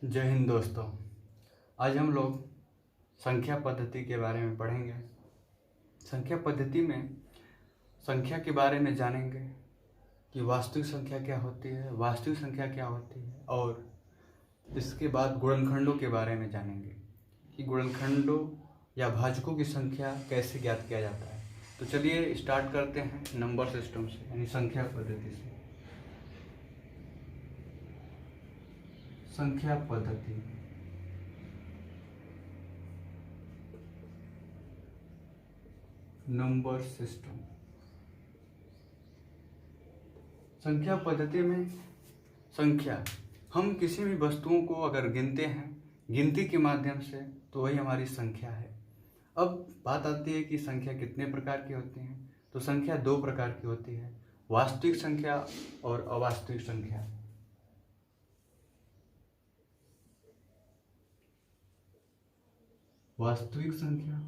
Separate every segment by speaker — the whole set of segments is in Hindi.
Speaker 1: जय हिंद दोस्तों। आज हम लोग संख्या पद्धति के बारे में पढ़ेंगे। संख्या पद्धति में संख्या के बारे में जानेंगे कि वास्तविक संख्या क्या होती है, वास्तविक संख्या क्या होती है, और इसके बाद गुणनखंडों के बारे में जानेंगे कि गुणनखंडों या भाजकों की संख्या कैसे ज्ञात किया जाता है। तो चलिए स्टार्ट करते हैं नंबर सिस्टम से, यानी संख्या पद्धति से। संख्या पद्धति नंबर सिस्टम। संख्या पद्धति में संख्या, हम किसी भी वस्तुओं को अगर गिनते हैं गिनती के माध्यम से तो वही हमारी संख्या है। अब बात आती है कि संख्या कितने प्रकार की होती हैं। तो संख्या दो प्रकार की होती है, वास्तविक संख्या और अवास्तविक संख्या। वास्तविक संख्या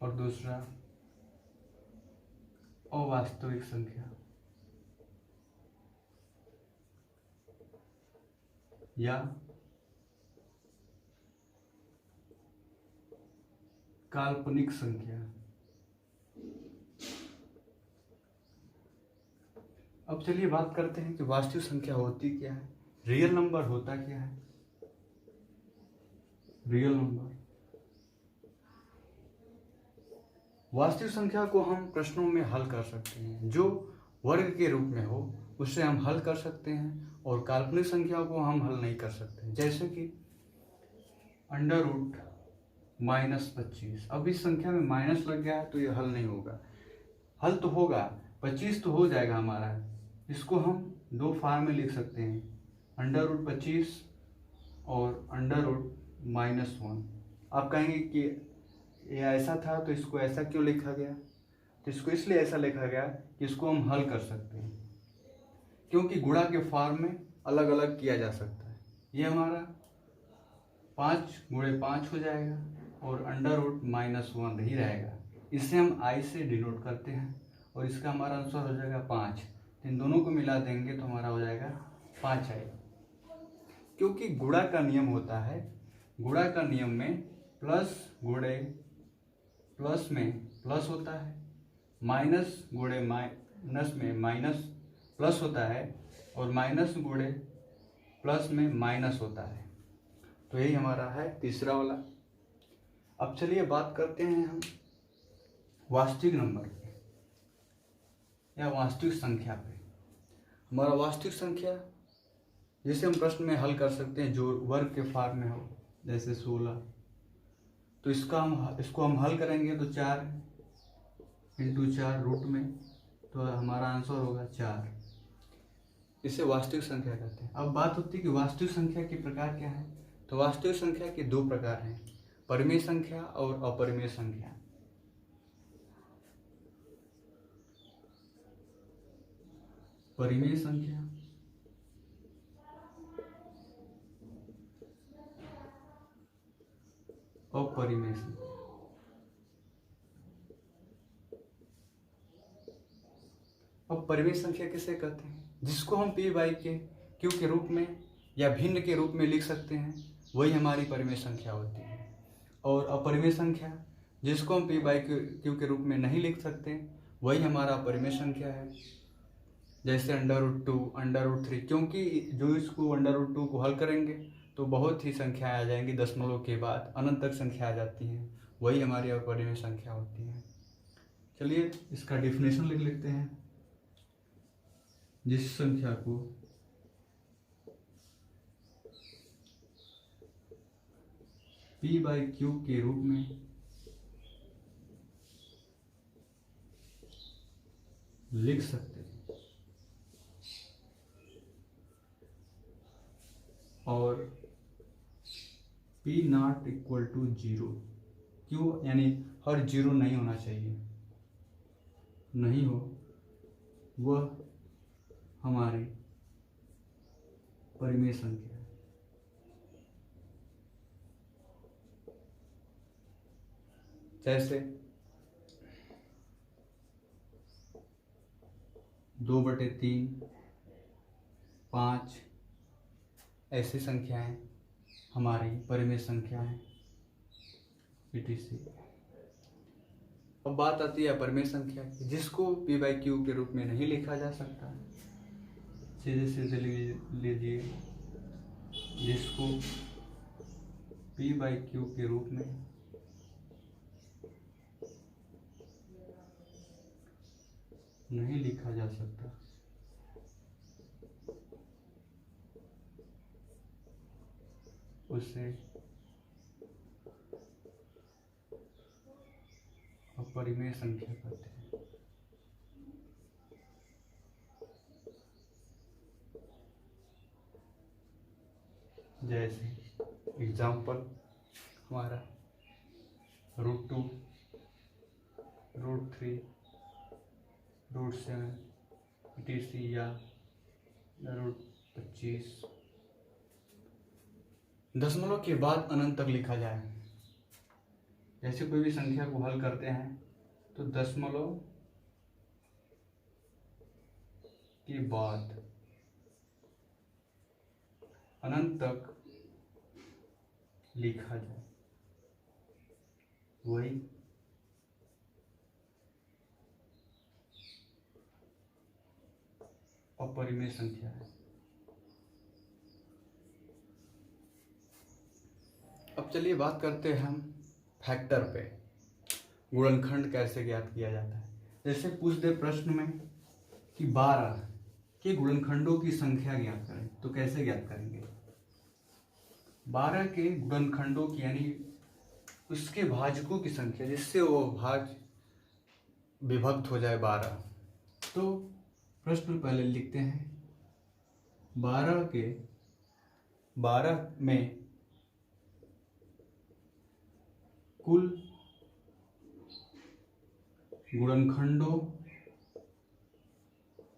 Speaker 1: और दूसरा अवास्तविक संख्या या काल्पनिक संख्या। अब चलिए बात करते हैं कि वास्तविक संख्या होती क्या है, रियल नंबर होता क्या है। रियल नंबर, वास्तविक संख्या को हम प्रश्नों में हल कर सकते हैं, जो वर्ग के रूप में हो उसे हम हल कर सकते हैं, और काल्पनिक संख्या को हम हल नहीं कर सकते। जैसे कि √-25। अब इस संख्या में माइनस लग गया है तो ये हल नहीं होगा। हल तो होगा, 25 तो हो जाएगा हमारा। इसको हम दो फॉर्म में लिख सकते हैं, √25 और √-1। आप कहेंगे कि ये ऐसा था तो इसको ऐसा क्यों लिखा गया। तो इसको इसलिए ऐसा लिखा गया कि इसको हम हल कर सकते हैं, क्योंकि गुणा के फॉर्म में अलग अलग किया जा सकता है। ये हमारा 5×5 हो जाएगा और √-1 ही रहेगा। इसे हम i से डिनोट करते हैं और इसका हमारा आंसर हो जाएगा 5। इन दोनों को मिला देंगे तो हमारा हो जाएगा 5i। क्योंकि गुणा का नियम होता है, गुणा का नियम में प्लस गुणे प्लस में प्लस होता है, माइनस गुणे माइनस में माइनस प्लस होता है, और माइनस गुणे प्लस में माइनस होता है। तो यही हमारा है तीसरा वाला। अब चलिए बात करते हैं हम वास्तविक नंबर पे या वास्तविक संख्या पे। हमारा वास्तविक संख्या जिसे हम प्रश्न में हल कर सकते हैं, जो वर्ग के फॉर्म में हो, जैसे 16। तो इसको हम हल करेंगे तो 4×4 रूट में, तो हमारा आंसर होगा 4। इसे वास्तविक संख्या कहते हैं। अब बात होती है कि वास्तविक संख्या के प्रकार क्या है। तो वास्तविक संख्या के दो प्रकार हैं, परिमेय संख्या और अपरिमेय संख्या। परिमेय संख्या अपरिमेय संख्या। अब परिमेय संख्या किसे कहते हैं, जिसको हम p/q के रूप में या भिन्न के रूप में लिख सकते हैं, वही हमारी परिमेय संख्या होती है। और अपरिमेय संख्या जिसको हम p/q के रूप में नहीं लिख सकते, वही हमारा अपरिमेय संख्या है। जैसे √2, √3, क्योंकि जो इसको √2 को हल करेंगे तो बहुत ही संख्या आ जाएंगी, दशमलव के बाद अनंत तक संख्या आ जाती हैं, वही हमारी अपरिमेय संख्या होती है। चलिए इसका डिफिनेशन लिख लेते हैं। जिस संख्या को p/q के रूप में लिख सकते हैं और p ≠ 0, यानी हर 0 नहीं होना चाहिए, नहीं हो, वह हमारी परिमेय संख्या है। जैसे 2/3, 5 ऐसी संख्याएं हमारी परिमेय संख्याएं etc। अब बात आती है अपरिमेय संख्या की, जिसको p/q के रूप में नहीं लिखा जा सकता। सीधे सीधे लीजिए, जिसको p/q के रूप में नहीं लिखा जा सकता, उसे अपरिमेय संख्या कहते हैं। जैसे एग्जाम्पल हमारा √2, √3, √7 etc या √25 दशमलव के बाद अनंत तक लिखा जाए। जैसे कोई भी संख्या को हल करते हैं तो दशमलव के बाद अनंत तक लिखा जाए, वही अपरिमेय संख्या है। अब चलिए बात करते हैं हम फैक्टर पे, गुणनखंड कैसे ज्ञात किया जाता है। जैसे पूछ दे प्रश्न में कि 12 के गुणनखंडों की संख्या ज्ञात करें, तो कैसे ज्ञात करेंगे? 12 के गुणनखंडों की यानी उसके भाजकों की संख्या, जिससे वो भाज विभक्त हो जाए 12। तो प्रश्न पहले लिखते हैं, 12 में कुल गुणनखंडों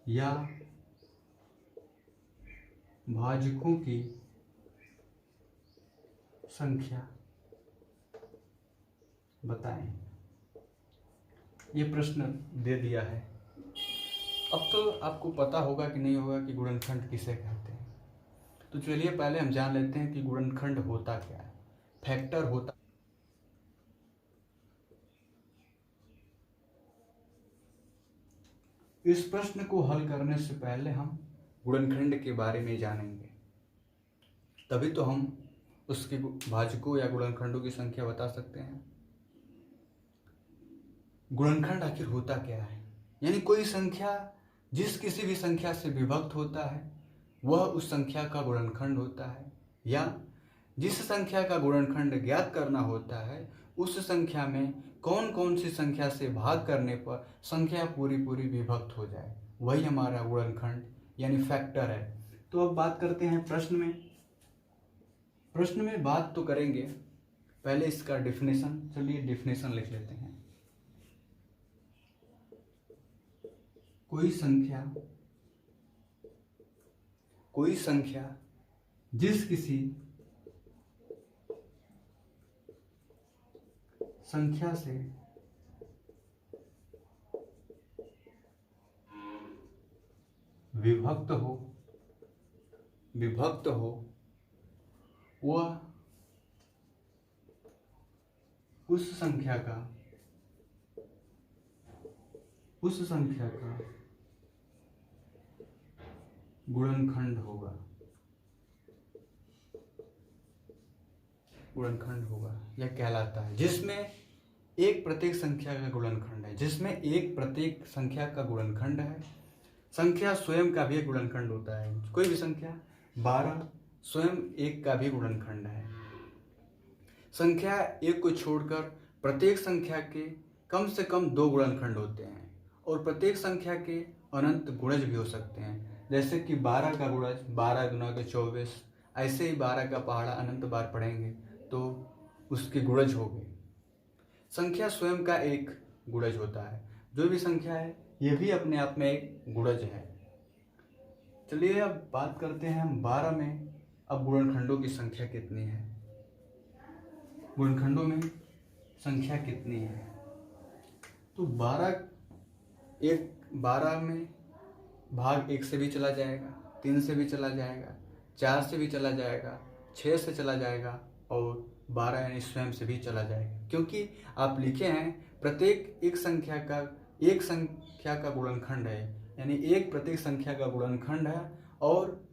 Speaker 1: या भाजकों की संख्या बताएं। ये प्रश्न दे दिया है। अब तो आपको पता होगा कि नहीं होगा कि गुणनखंड किसे कहते हैं। तो चलिए पहले हम जान लेते हैं कि गुणनखंड होता क्या है, फैक्टर होता। इस प्रश्न को हल करने से पहले हम गुणनखंड के बारे में जानेंगे, तभी तो हम उसके भाजकों या गुणनखंडों की संख्या बता सकते हैं। गुणनखंड आखिर होता क्या है? यानी कोई संख्या जिस किसी भी संख्या से विभक्त होता है वह उस संख्या का गुणनखंड होता है, या जिस संख्या का गुणनखंड ज्ञात करना होता है उस संख्या में कौन कौन सी संख्या से भाग करने पर संख्या पूरी पूरी विभक्त हो जाए, वही हमारा गुणनखंड यानी फैक्टर है। तो अब बात करते हैं प्रश्न में बात तो करेंगे, पहले इसका डेफिनेशन। चलिए डेफिनेशन लिख लेते हैं। कोई संख्या जिस किसी संख्या से विभक्त हो वह उस संख्या का गुणनखंड होगा, यह कहलाता है। जिसमें एक प्रत्येक संख्या का गुणनखंड है, संख्या स्वयं का भी गुणनखंड होता है। कोई भी संख्या 12 स्वयं एक का भी गुणनखंड है। संख्या एक को छोड़कर प्रत्येक संख्या के कम से कम 2 गुणनखंड होते हैं, और प्रत्येक संख्या के अनंत गुणज भी हो सकते हैं। जैसे कि 12 का गुणज 12 गुना के 24, ऐसे ही 12 का पहाड़ा अनंत बार पढ़ेंगे तो उसके गुणज हो गए। संख्या स्वयं का एक गुणज होता है। जो भी संख्या है यह भी अपने आप में एक गुणज है। चलिए अब बात करते हैं हम 12 में अब गुणनखंडों की संख्या कितनी है। गुणनखंडों में संख्या कितनी है? तो 12 में भाग 1 से भी चला जाएगा, 3 से भी चला जाएगा, 4 से भी चला जाएगा, 6 से चला जाएगा और 12 यानी स्वयं से भी चला जाएगा, क्योंकि आप लिखे हैं प्रत्येक एक संख्या का गुणनखंड है, यानी एक प्रत्येक संख्या का गुणनखंड है और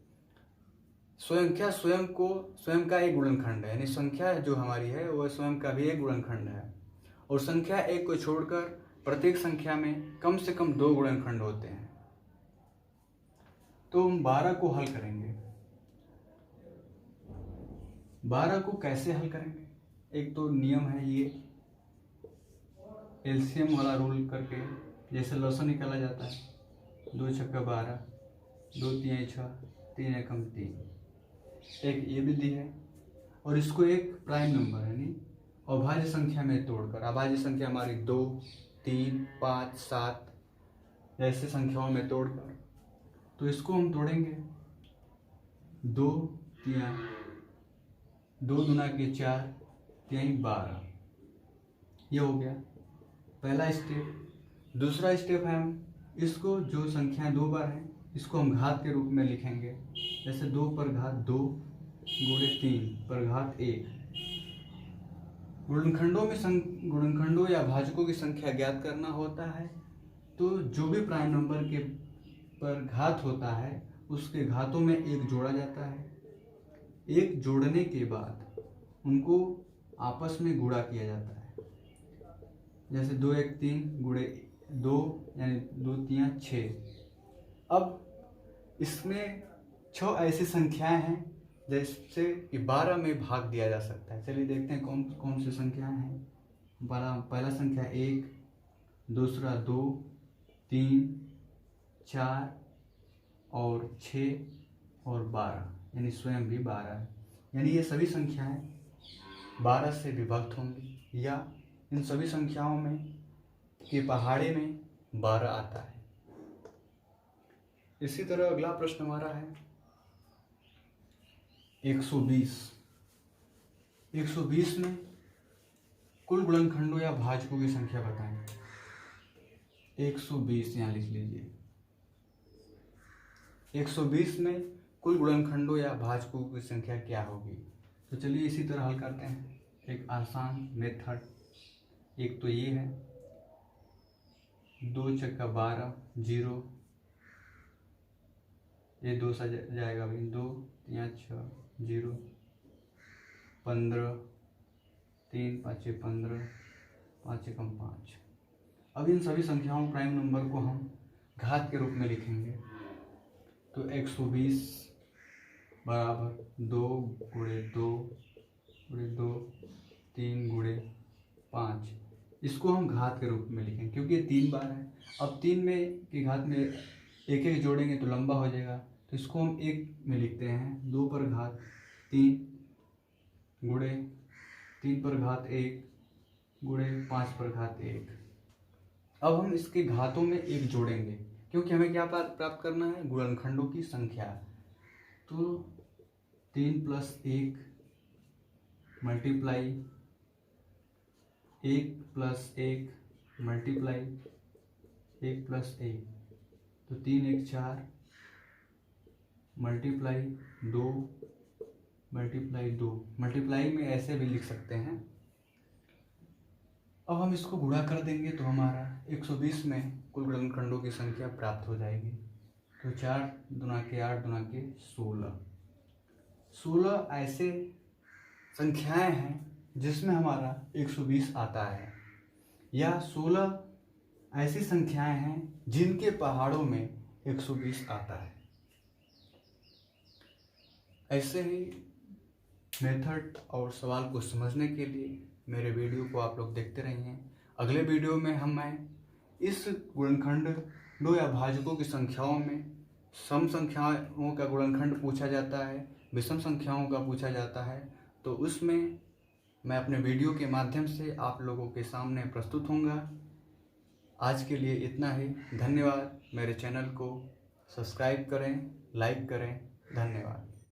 Speaker 1: स्वयं का एक गुणनखंड है, यानी संख्या जो हमारी है वह स्वयं का भी एक गुणनखंड है। और संख्या एक को छोड़कर प्रत्येक संख्या में कम से कम 2 गुणनखंड होते हैं। तो हम 12 को हल करेंगे। 12 को कैसे हल करेंगे? एक तो नियम है ये एलसीएम वाला रूल करके, जैसे लॉसन निकाला जाता है, 2 छक्का 12, 2 तिहाई 6, 3 एकम 3, एक ये विधि है। और इसको एक प्राइम नंबर यानी अभाज्य संख्या में तोड़कर, अभाज्य संख्या हमारी 2, 3, 5, 7 ऐसे संख्याओं में तोड़कर, तो इसको हम तोड़ेंगे 2 तिहाई 2 दूना के 4 तिहाई 12, ये हो गया पहला स्टेप। दूसरा स्टेप है हम इसको, जो संख्याएं 2 बार हैं इसको हम घात के रूप में लिखेंगे, जैसे 2 पर घात 2 गुणे 3 पर घात 1। गुणनखंडों या भाजकों की संख्या ज्ञात करना होता है, तो जो भी प्राइम नंबर के पर घात होता है उसके घातों में 1 जोड़ा जाता है। 1 जोड़ने के बाद उनको आपस में गुणा किया जाता है, जैसे 2 1 3 गुणे 2 यानी 2 3 6। अब इसमें 6 ऐसी संख्याएं हैं जैसे कि 12 में भाग दिया जा सकता है। चलिए देखते हैं कौन कौन सी संख्याएं हैं। पहला संख्या 1, दूसरा 2, 3, 4 और 6 और 12, यानी स्वयं भी 12 है। यानी ये सभी संख्याएं 12 से विभक्त होंगी, या इन सभी संख्याओं में के पहाड़े में 12 आता है। इसी तरह अगला प्रश्न हमारा है 120। 120 में कुल गुणनखंडों या भाजकों की संख्या बताएं। 120 यहाँ लिख लीजिए। 120 में कुल गुणनखंडों या भाजकों की संख्या क्या होगी? तो चलिए इसी तरह हल करते हैं, एक आसान मेथड। एक तो ये है 2 छक्का 12 0, ये 2 सा जाएगा भाई, 2 3 6 0, 15, 3 5 15, 5 एकम 5। अब इन सभी संख्याओं प्राइम नंबर को हम घात के रूप में लिखेंगे, तो 120 बराबर 2 गुणे 2 गुणे 2 3 गुणे 5। इसको हम घात के रूप में लिखेंगे क्योंकि ये 3 बार है। अब 3 में की घात में एक एक जोड़ेंगे तो लंबा हो जाएगा, तो इसको हम 1 में लिखते हैं। 2 पर घात 3 गुणे 3 पर घात 1 गुणे 5 पर घात 1। अब हम इसके घातों में 1 जोड़ेंगे क्योंकि हमें क्या प्राप्त करना है? गुणनखंडों की संख्या। तो 3 + 1 मल्टीप्लाई 1 + 1 मल्टीप्लाई 1 + 1, तो 3 1 4 मल्टीप्लाई 2 मल्टीप्लाई 2। मल्टीप्लाई में ऐसे भी लिख सकते हैं। अब हम इसको गुणा कर देंगे तो हमारा 120 में कुल गुणनखंडों की संख्या प्राप्त हो जाएगी। तो 4 दूना के 8 दूना के 16। 16 ऐसे संख्याएं हैं जिसमें हमारा 120 आता है, या 16 ऐसी संख्याएं हैं जिनके पहाड़ों में 120 आता है। ऐसे ही मेथड और सवाल को समझने के लिए मेरे वीडियो को आप लोग देखते रहिए। अगले वीडियो में मैं इस गुणनखंडों या भाजकों की संख्याओं में सम संख्याओं का गुणनखंड पूछा जाता है, विषम संख्याओं का पूछा जाता है, तो उसमें मैं अपने वीडियो के माध्यम से आप लोगों के सामने प्रस्तुत होऊंगा। आज के लिए इतना ही। धन्यवाद। मेरे चैनल को सब्सक्राइब करें, लाइक करें। धन्यवाद।